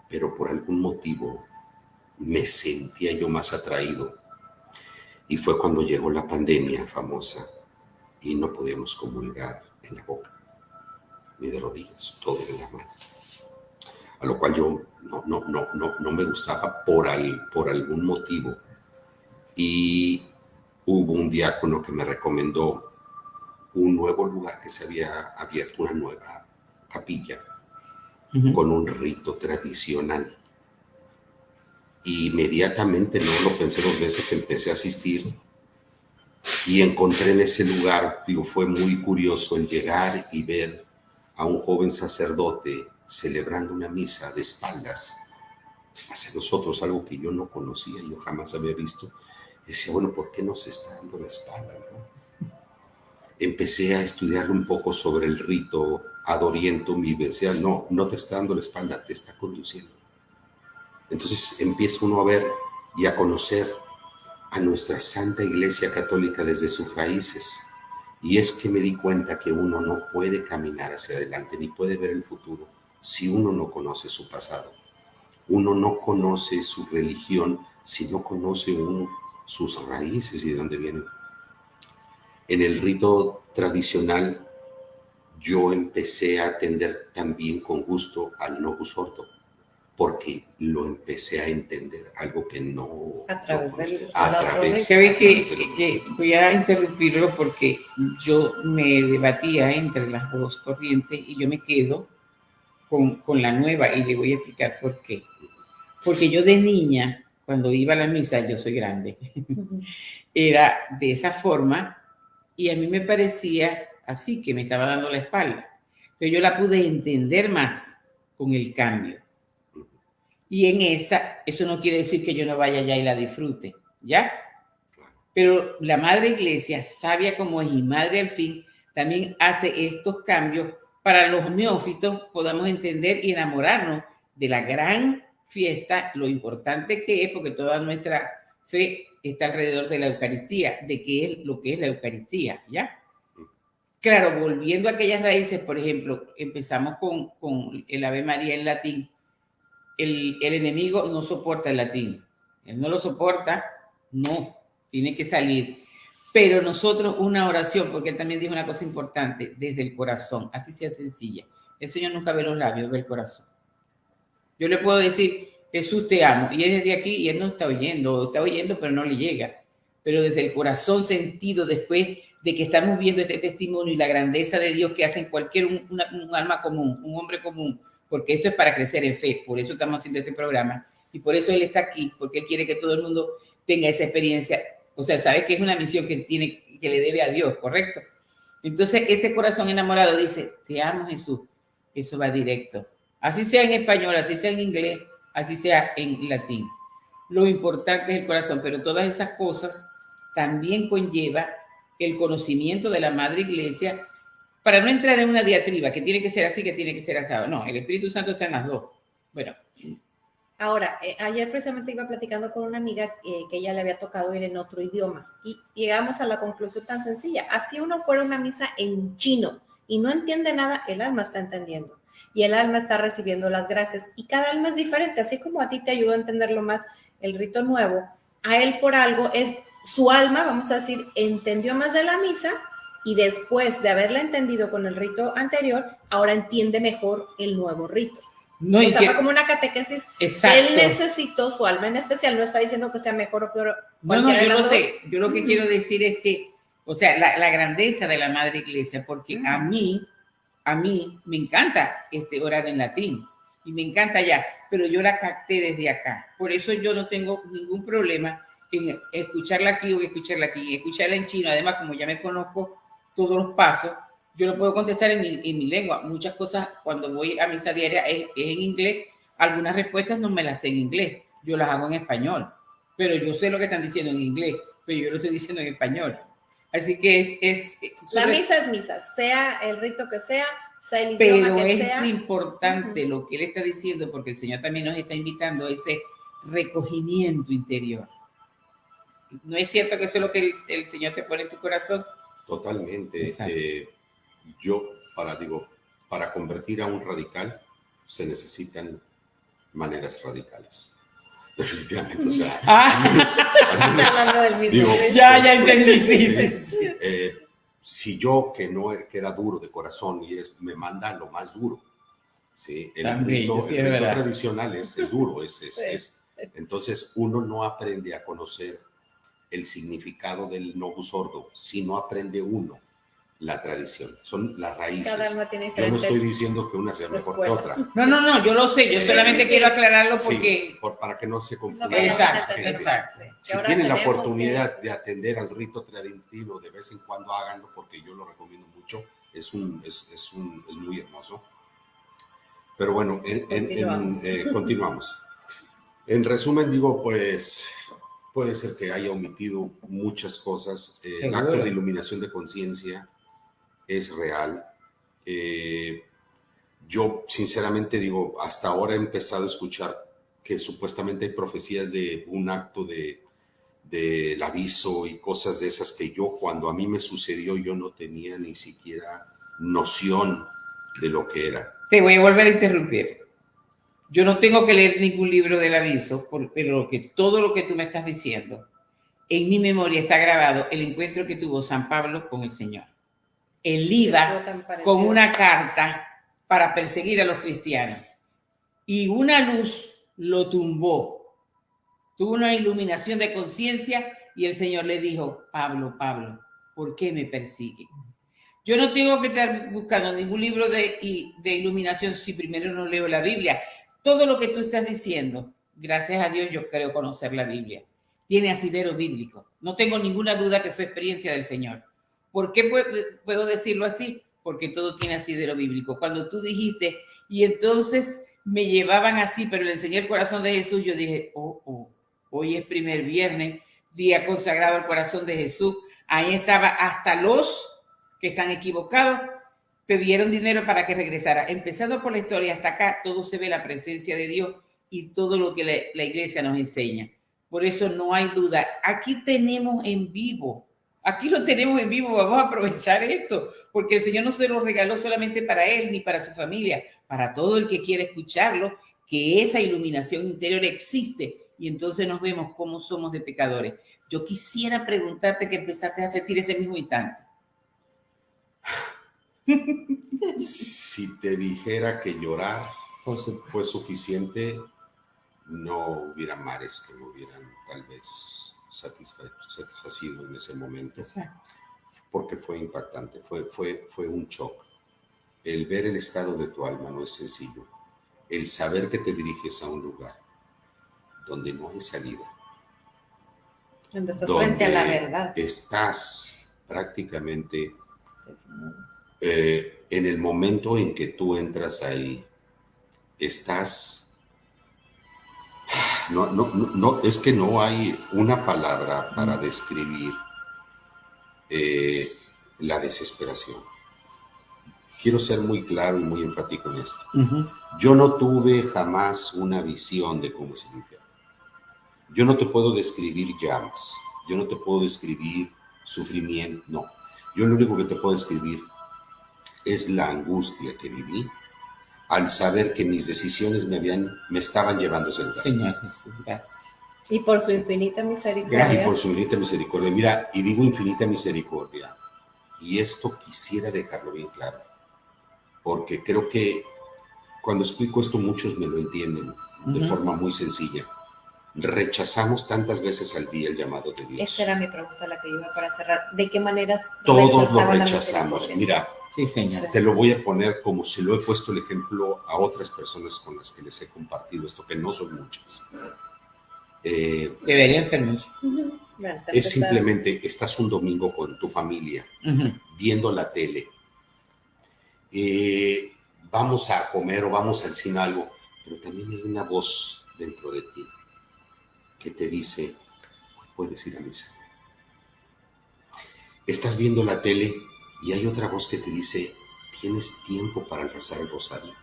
C: Pero por algún motivo me sentía yo más atraído. Y fue cuando llegó la pandemia famosa y no podíamos comulgar en la boca, ni de rodillas, todo en la mano. A lo cual yo no me gustaba por algún motivo. Y hubo un diácono que me recomendó un nuevo lugar que se había abierto, una nueva capilla, con un rito tradicional. Y inmediatamente, no lo pensé 2 veces, empecé a asistir y encontré en ese lugar, fue muy curioso el llegar y ver a un joven sacerdote celebrando una misa de espaldas hacia nosotros, algo que yo no conocía, yo jamás había visto. Y decía, bueno, ¿por qué nos está dando la espalda, no? Empecé a estudiar un poco sobre el rito ad orientem y decía, no te está dando la espalda, te está conduciendo. Entonces empieza uno a ver y a conocer a nuestra Santa Iglesia Católica desde sus raíces. Y es que me di cuenta que uno no puede caminar hacia adelante ni puede ver el futuro si uno no conoce su pasado. Uno no conoce su religión si no conoce uno sus raíces y de dónde vienen. En el rito tradicional yo empecé a atender también con gusto al Novus Ordo, porque lo empecé a entender, algo que no...
A: A través del...
B: ¿Sabe que voy a interrumpirlo porque yo me debatía entre las dos corrientes y yo me quedo con la nueva y le voy a explicar por qué. Porque yo de niña, cuando iba a la misa, yo soy grande, era de esa forma y a mí me parecía así, que me estaba dando la espalda. Pero yo la pude entender más con el cambio. Y en eso no quiere decir que yo no vaya allá y la disfrute, ¿ya? Pero la Madre Iglesia, sabia como es y madre al fin, también hace estos cambios para los neófitos podamos entender y enamorarnos de la gran fiesta, lo importante que es, porque toda nuestra fe está alrededor de la Eucaristía, de qué es lo que es la Eucaristía, ¿ya? Claro, volviendo a aquellas raíces, por ejemplo, empezamos con el Ave María en latín. El enemigo no soporta el latín. Él no lo soporta, no, tiene que salir. Pero nosotros una oración, porque él también dijo una cosa importante, desde el corazón, así sea sencilla. El Señor nunca ve los labios, ve el corazón. Yo le puedo decir, Jesús te amo, y es desde aquí y él no está oyendo pero no le llega. Pero desde el corazón sentido, después de que estamos viendo este testimonio y la grandeza de Dios que hace en un alma común, un hombre común, porque esto es para crecer en fe, por eso estamos haciendo este programa, y por eso él está aquí, porque él quiere que todo el mundo tenga esa experiencia, o sea, sabe que es una misión que le debe a Dios, ¿correcto? Entonces, ese corazón enamorado dice, te amo Jesús, eso va directo, así sea en español, así sea en inglés, así sea en latín. Lo importante es el corazón, pero todas esas cosas también conlleva el conocimiento de la Madre Iglesia, para no entrar en una diatriba, que tiene que ser así, que tiene que ser asado. No, el Espíritu Santo está en las dos. Bueno.
A: Ahora, ayer precisamente iba platicando con una amiga que ella le había tocado ir en otro idioma y llegamos a la conclusión tan sencilla. Así uno fuera a una misa en chino y no entiende nada, el alma está entendiendo y el alma está recibiendo las gracias y cada alma es diferente. Así como a ti te ayudó a entenderlo más el rito nuevo, a él por algo, su alma, vamos a decir, entendió más de la misa y después de haberla entendido con el rito anterior, ahora entiende mejor el nuevo rito.
B: No,
A: o sea, fue como una catequesis.
B: Exacto.
A: Él necesitó su alma en especial, no está diciendo que sea mejor o peor.
B: No, yo lo sé. Yo lo que quiero decir es que, o sea, la grandeza de la Madre Iglesia, porque a mí me encanta orar en latín y me encanta ya, pero yo la capté desde acá. Por eso yo no tengo ningún problema en escucharla aquí o escucharla aquí, escucharla en chino. Además, como ya me conozco todos los pasos, yo lo puedo contestar en mi lengua. Muchas cosas cuando voy a misa diaria es en inglés. Algunas respuestas no me las sé en inglés. Yo las hago en español. Pero yo sé lo que están diciendo en inglés, pero yo lo estoy diciendo en español. Así que
A: la misa es misa, sea el rito que sea el idioma que sea.
B: Pero es importante lo que él está diciendo, porque el Señor también nos está invitando a ese recogimiento interior. ¿No es cierto que eso es lo que el Señor te pone en tu corazón?
C: Totalmente. Yo, para convertir a un radical, se necesitan maneras radicales. Definitivamente, o sea,
B: ya entendí, sí.
C: Si yo, que era duro de corazón, y me manda lo más duro, ¿sí? El rito tradicional es duro, entonces uno no aprende a conocer el significado del Novus Ordo, si no aprende uno la tradición, son las raíces.
A: Cada alma tiene
C: yo no estoy diciendo que una sea mejor que otra.
B: No, yo lo sé, yo solamente quiero aclararlo porque...
C: para que no se confunda.
B: Exacto.
C: Si tienen la oportunidad de atender al rito tridentino, de vez en cuando háganlo, porque yo lo recomiendo mucho, es muy hermoso. Pero bueno, continuamos. En resumen, pues... Puede ser que haya omitido muchas cosas. El acto de iluminación de conciencia es real. Yo sinceramente digo, hasta ahora he empezado a escuchar que supuestamente hay profecías de un acto del aviso y cosas de esas que cuando a mí me sucedió, yo no tenía ni siquiera noción de lo que era.
B: Te voy a volver a interrumpir. Yo no tengo que leer ningún libro del aviso, pero todo lo que tú me estás diciendo, en mi memoria está grabado el encuentro que tuvo San Pablo con el Señor. Él iba con una carta para perseguir a los cristianos y una luz lo tumbó. Tuvo una iluminación de conciencia y el Señor le dijo, Pablo, ¿por qué me persigue? Yo no tengo que estar buscando ningún libro de iluminación si primero no leo la Biblia. Todo lo que tú estás diciendo, gracias a Dios yo creo conocer la Biblia, tiene asidero bíblico. No tengo ninguna duda que fue experiencia del Señor. ¿Por qué puedo decirlo así? Porque todo tiene asidero bíblico. Cuando tú dijiste, y entonces me llevaban así, pero le enseñé el corazón de Jesús, yo dije, hoy es primer viernes, día consagrado al corazón de Jesús. Ahí estaba hasta los que están equivocados, te dieron dinero para que regresara. Empezando por la historia hasta acá, todo se ve la presencia de Dios y todo lo que la iglesia nos enseña. Por eso no hay duda. Aquí tenemos en vivo. Aquí lo tenemos en vivo. Vamos a aprovechar esto, porque el Señor no se lo regaló solamente para él ni para su familia, para todo el que quiera escucharlo, que esa iluminación interior existe y entonces nos vemos cómo somos de pecadores. Yo quisiera preguntarte qué empezaste a sentir ese mismo instante.
C: Si te dijera que llorar fue suficiente, no hubiera mares que me hubieran tal vez satisfacido en ese momento.
B: Exacto.
C: Porque fue impactante, fue un shock. El ver el estado de tu alma no es sencillo. El saber que te diriges a un lugar donde no hay salida.
A: Donde estás frente a la verdad.
C: Estás prácticamente... en el momento en que tú entras ahí, estás... No, es que no hay una palabra para describir la desesperación. Quiero ser muy claro y muy enfático en esto. Yo no tuve jamás una visión de cómo es el infierno. Yo no te puedo describir llamas, yo no te puedo describir sufrimiento, no. Yo lo único que te puedo describir es la angustia que viví al saber que mis decisiones me estaban llevando a ese lugar.
B: Señor Jesús, gracias.
A: Y por su infinita misericordia.
B: Gracias.
C: Y por su infinita misericordia. Mira, y digo infinita misericordia, y esto quisiera dejarlo bien claro, porque creo que cuando explico esto muchos me lo entienden de forma muy sencilla. Rechazamos tantas veces al día el llamado de Dios.
A: Esa era mi pregunta, la que iba para cerrar. ¿De qué maneras
C: todos lo
A: rechazaban la
C: rechazamos?
A: misericordia?
C: Mira,
B: Sí, señor.
C: te lo voy a poner como si lo he puesto el ejemplo a otras personas con las que les he compartido esto, que no son muchas.
B: Deberían ser muchos.
A: Bueno, está
C: Es
A: empezando.
C: simplemente, estás un domingo con tu familia, viendo la tele, vamos a comer o vamos al cine algo, pero también hay una voz dentro de ti que te dice, puedes ir a misa. Estás viendo la tele y hay otra voz que te dice, tienes tiempo para rezar el rosario,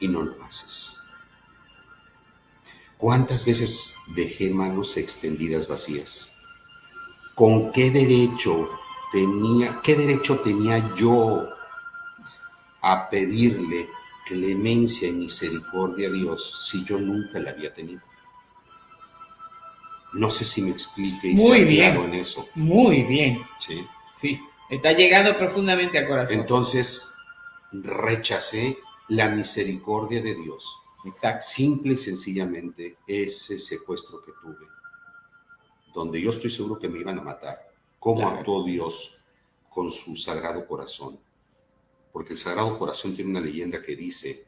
C: y no lo haces. ¿Cuántas veces dejé manos extendidas vacías? ¿Con qué derecho tenía yo a pedirle clemencia y misericordia a Dios si yo nunca la había tenido? No sé si me explique y
B: Muy
C: sea
B: bien.
C: claro en eso.
B: Muy bien.
C: ¿Sí?
B: Sí, está llegando profundamente al corazón.
C: Entonces, rechacé la misericordia de Dios.
B: Exacto.
C: Simple y sencillamente ese secuestro que tuve, donde yo estoy seguro que me iban a matar. ¿Cómo
B: Claro.
C: actuó Dios con su Sagrado Corazón? Porque el Sagrado Corazón tiene una leyenda que dice,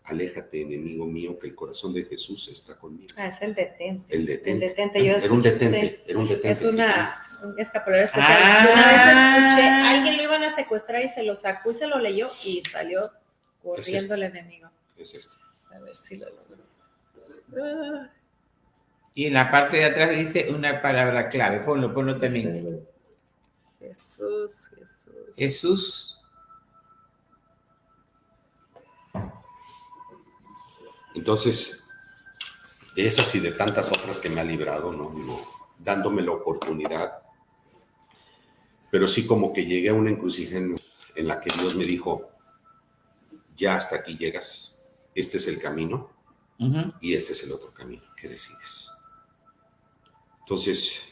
C: aléjate, enemigo mío, que el corazón de Jesús está conmigo.
A: Es el detente.
C: El detente.
A: El detente. Yo
C: Era un
A: escuché,
C: detente.
A: sí.
C: Era un detente.
A: Es un escapulario especial.
B: Ah.
A: Yo una vez escuché, a alguien lo iban a secuestrar y se lo sacó y se lo leyó y salió corriendo el enemigo.
C: Es esto.
A: A ver si lo logro.
B: Y en la parte de atrás dice una palabra clave. Ponlo también.
A: Jesús.
B: Jesús.
C: Entonces, de esas y de tantas otras que me ha librado, ¿no? Digo, dándome la oportunidad, pero sí como que llegué a una encrucijada en la que Dios me dijo, ya hasta aquí llegas, este es el camino y este es el otro camino que decides. Entonces,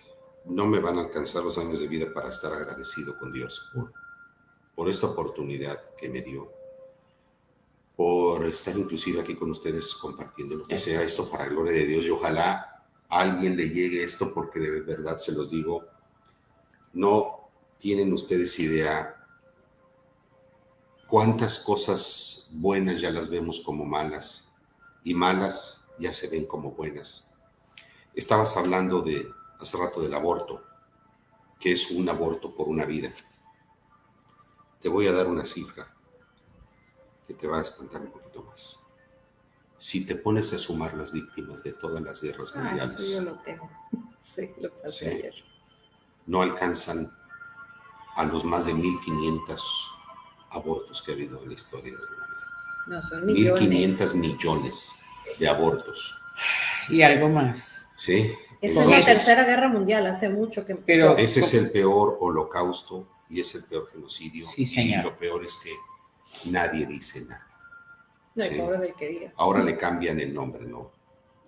C: no me van a alcanzar los años de vida para estar agradecido con Dios por esta oportunidad que me dio, por estar inclusive aquí con ustedes compartiendo lo que sea esto para la gloria de Dios, y ojalá a alguien le llegue esto, porque de verdad se los digo, no tienen ustedes idea cuántas cosas buenas ya las vemos como malas y malas ya se ven como buenas. Estabas hablando hace rato del aborto, que es un aborto por una vida. Te voy a dar una cifra que te va a espantar un poquito más. Si te pones a sumar las víctimas de todas las guerras mundiales,
A: Sí, yo lo tengo. Sí, lo pasé ayer.
C: No alcanzan a los más de 1.500 abortos que ha habido en la historia de la humanidad.
A: No, son millones.
C: 1.500 millones de abortos.
B: Y algo más.
C: Sí.
A: Esa es la tercera guerra mundial, hace mucho que empezó.
B: Pero
C: ese es el peor holocausto y es el peor genocidio.
B: Sí, señor.
C: Y lo peor es que nadie dice nada.
A: No, el pobre del que diga.
C: Ahora le cambian el nombre, ¿no?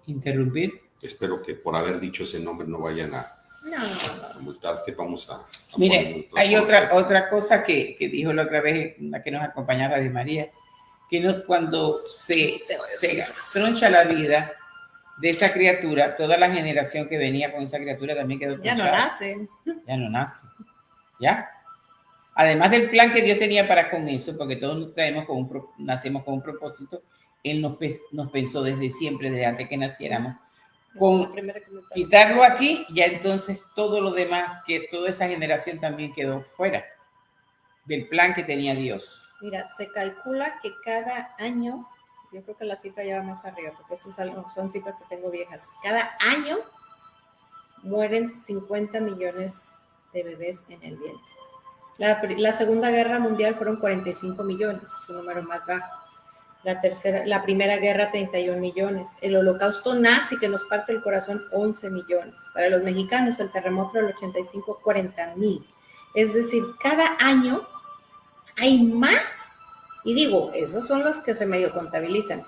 B: Interrumpir.
C: Espero que por haber dicho ese nombre no vayan a
A: No.
C: multarte. Vamos a
B: Mire, hay otra cosa que dijo la otra vez, la que nos acompañaba de María, que no, cuando se troncha la vida de esa criatura, toda la generación que venía con esa criatura también quedó tronchada.
A: Ya no nace.
B: Ya no nace. ¿Ya? Además del plan que Dios tenía para con eso, porque todos nacemos con un propósito, Él nos pensó desde siempre, desde antes que naciéramos, con quitarlo aquí, ya entonces todo lo demás, que toda esa generación también quedó fuera del plan que tenía Dios.
A: Mira, se calcula que cada año, yo creo que la cifra ya va más arriba, porque son cifras que tengo viejas, cada año mueren 50 millones de bebés en el vientre. La Segunda Guerra Mundial fueron 45 millones, es un número más bajo. La Primera Guerra, 31 millones. El Holocausto nazi, que nos parte el corazón, 11 millones. Para los mexicanos, el terremoto del 85, 40,000. Es decir, cada año hay más. Y digo, esos son los que se medio contabilizan.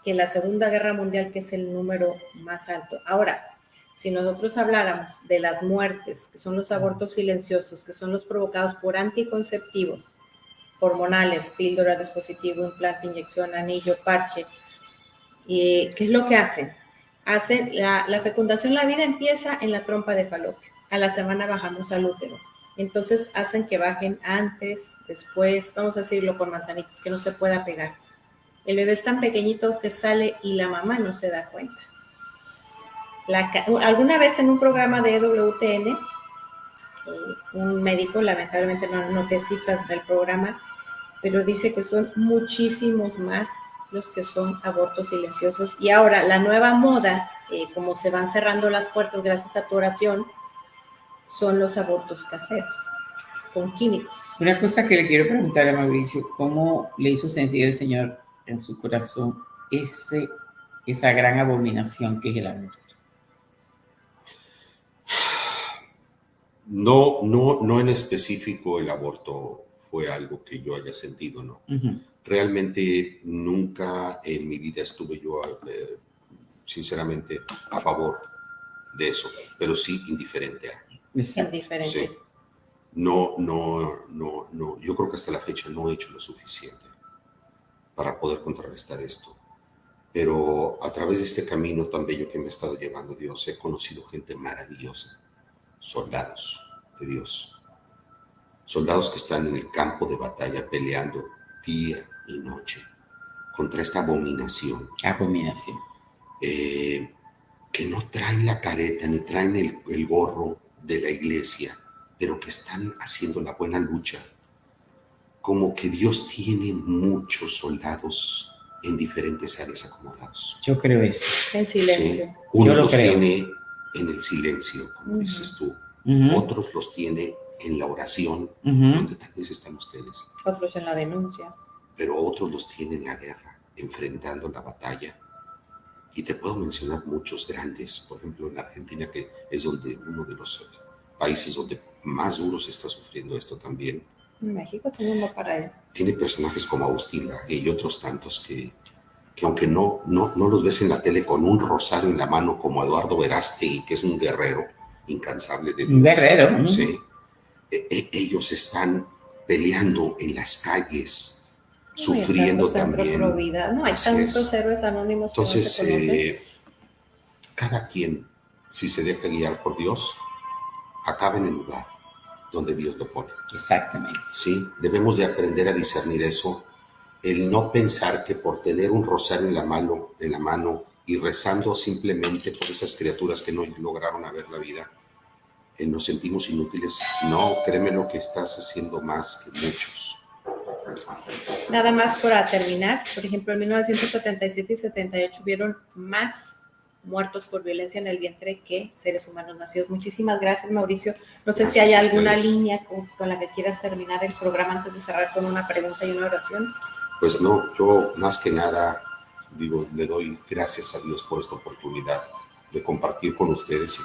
A: que la Segunda Guerra Mundial, que es el número más alto. Ahora, si nosotros habláramos de las muertes, que son los abortos silenciosos, que son los provocados por anticonceptivos, hormonales, píldora, dispositivo, implante, inyección, anillo, parche, ¿qué es lo que hacen? Hacen la fecundación, la vida empieza en la trompa de falopio. A la semana bajamos al útero. Entonces hacen que bajen antes, después, vamos a decirlo con manzanitas, que no se pueda pegar. El bebé es tan pequeñito que sale y la mamá no se da cuenta. Alguna vez en un programa de EWTN, un médico, lamentablemente no noté cifras del programa, pero dice que son muchísimos más los que son abortos silenciosos. Y ahora la nueva moda, como se van cerrando las puertas gracias a tu oración, son los abortos caseros, con químicos.
B: Una cosa que le quiero preguntar a Mauricio, ¿cómo le hizo sentir el Señor en su corazón esa gran abominación que es el aborto?
C: No en específico el aborto fue algo que yo haya sentido, ¿no? Uh-huh. Realmente nunca en mi vida estuve yo, sinceramente, a favor de eso, pero sí indiferente a.
A: Indiferente.
C: Sí. No, yo creo que hasta la fecha no he hecho lo suficiente para poder contrarrestar esto. Pero a través de este camino tan bello que me ha estado llevando Dios, he conocido gente maravillosa. Soldados de Dios, soldados que están en el campo de batalla peleando día y noche contra esta abominación. Que no traen la careta ni traen el gorro de la iglesia, pero que están haciendo la buena lucha. Como que Dios tiene muchos soldados en diferentes áreas acomodados.
B: Yo creo eso.
A: En silencio.
C: Sí. Uno los tiene en el silencio, como dices tú. Otros los tiene en la oración, donde tal vez están ustedes.
A: Otros en la denuncia.
C: Pero otros los tiene en la guerra, enfrentando la batalla. Y te puedo mencionar muchos grandes, por ejemplo en Argentina, que es donde uno de los países donde más duro se está sufriendo esto también.
A: México también va para él.
C: Tiene personajes como Agustín Laje y otros tantos que aunque no los ves en la tele con un rosario en la mano como Eduardo Verástegui, que es un guerrero incansable de Dios.
B: Un guerrero.
C: Sí. Ellos están peleando en las calles, sufriendo también.
A: No hay tantos héroes anónimos.
C: Entonces,
A: que no se conocen.
C: Cada quien, si se deja guiar por Dios, acaba en el lugar donde Dios lo pone.
B: Exactamente.
C: Sí, debemos de aprender a discernir eso. El no pensar que por tener un rosario en la mano y rezando simplemente por esas criaturas que no lograron haber la vida, nos sentimos inútiles. No, créeme lo que estás haciendo más que muchos.
A: Nada más para terminar, por ejemplo, en 1977 y 78 hubieron más muertos por violencia en el vientre que seres humanos nacidos. Muchísimas gracias, Mauricio. No sé si hay alguna línea con la que quieras terminar el programa antes de cerrar con una pregunta y una oración.
C: Pues no, yo más que nada le doy gracias a Dios por esta oportunidad de compartir con ustedes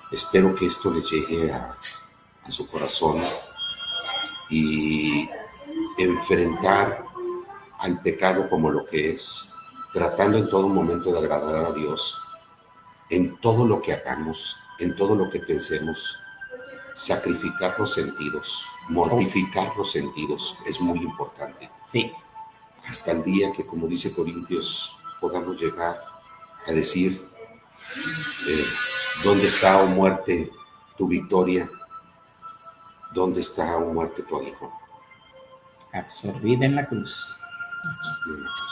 C: espero que esto les llegue a su corazón y enfrentar al pecado como lo que es, tratando en todo momento de agradar a Dios, en todo lo que hagamos, en todo lo que pensemos, sacrificar los sentidos, mortificar los sentidos, es muy importante.
B: Sí.
C: Hasta el día que, como dice Corintios, podamos llegar a decir, ¿dónde está, oh muerte, tu victoria? ¿Dónde está, oh muerte, tu aguijón?
B: Absorbida en la cruz.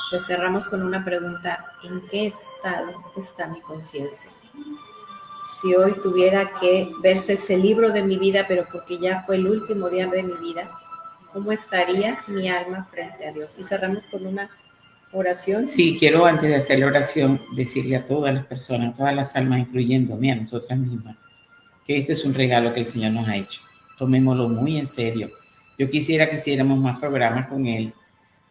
A: Pues cerramos con una pregunta: ¿en qué estado está mi conciencia? Si hoy tuviera que verse ese libro de mi vida, pero porque ya fue el último día de mi vida, ¿cómo estaría mi alma frente a Dios? Y cerramos con una oración.
B: Sí, quiero antes de hacer la oración decirle a todas las personas, a todas las almas, incluyéndome a nosotras mismas, que este es un regalo que el Señor nos ha hecho. Tomémoslo muy en serio. Yo quisiera que hiciéramos más programas con Él,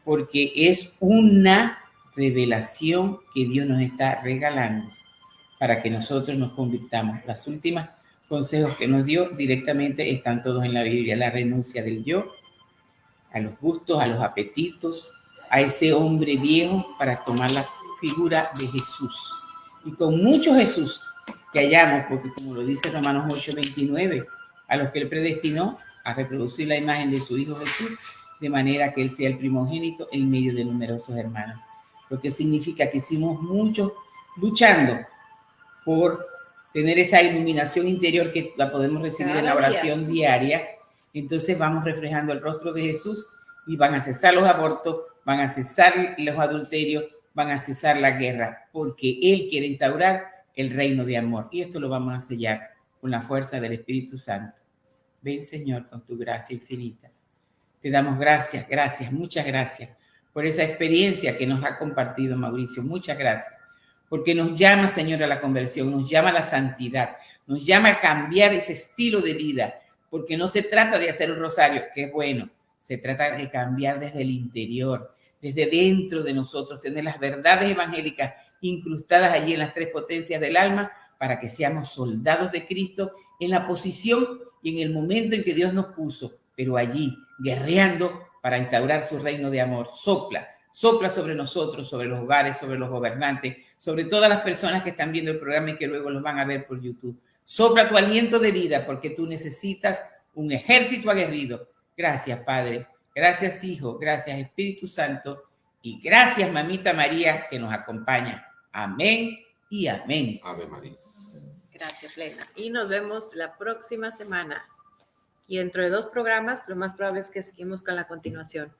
B: porque es una revelación que Dios nos está regalando para que nosotros nos convirtamos. Las últimas consejos que nos dio directamente están todos en la Biblia: la renuncia del yo, a los gustos, a los apetitos, a ese hombre viejo para tomar la figura de Jesús. Y con mucho Jesús que hallamos, porque como lo dice Romanos 8:29, a los que él predestinó a reproducir la imagen de su Hijo Jesús, de manera que él sea el primogénito en medio de numerosos hermanos. Lo que significa que hicimos mucho luchando por tener esa iluminación interior que la podemos recibir en la oración diaria. Entonces vamos reflejando el rostro de Jesús y van a cesar los abortos, van a cesar los adulterios, van a cesar la guerra, porque Él quiere instaurar el reino de amor. Y esto lo vamos a sellar con la fuerza del Espíritu Santo. Ven, Señor, con tu gracia infinita. Te damos gracias, muchas gracias por esa experiencia que nos ha compartido Mauricio. Muchas gracias. Porque nos llama, Señor, a la conversión, nos llama a la santidad, nos llama a cambiar ese estilo de vida, porque no se trata de hacer un rosario, que es bueno, se trata de cambiar desde el interior, desde dentro de nosotros, tener las verdades evangélicas incrustadas allí en las tres potencias del alma, para que seamos soldados de Cristo en la posición y en el momento en que Dios nos puso, pero allí, guerreando para instaurar su reino de amor. Sopla sobre nosotros, sobre los hogares, sobre los gobernantes, sobre todas las personas que están viendo el programa y que luego los van a ver por YouTube. Sopla tu aliento de vida, porque tú necesitas un ejército aguerrido. Gracias, Padre. Gracias, Hijo. Gracias, Espíritu Santo. Y gracias, Mamita María, que nos acompaña. Amén y amén.
C: Ave María.
A: Gracias, Lena. Y nos vemos la próxima semana. Y dentro de 2 programas, lo más probable es que seguimos con la continuación.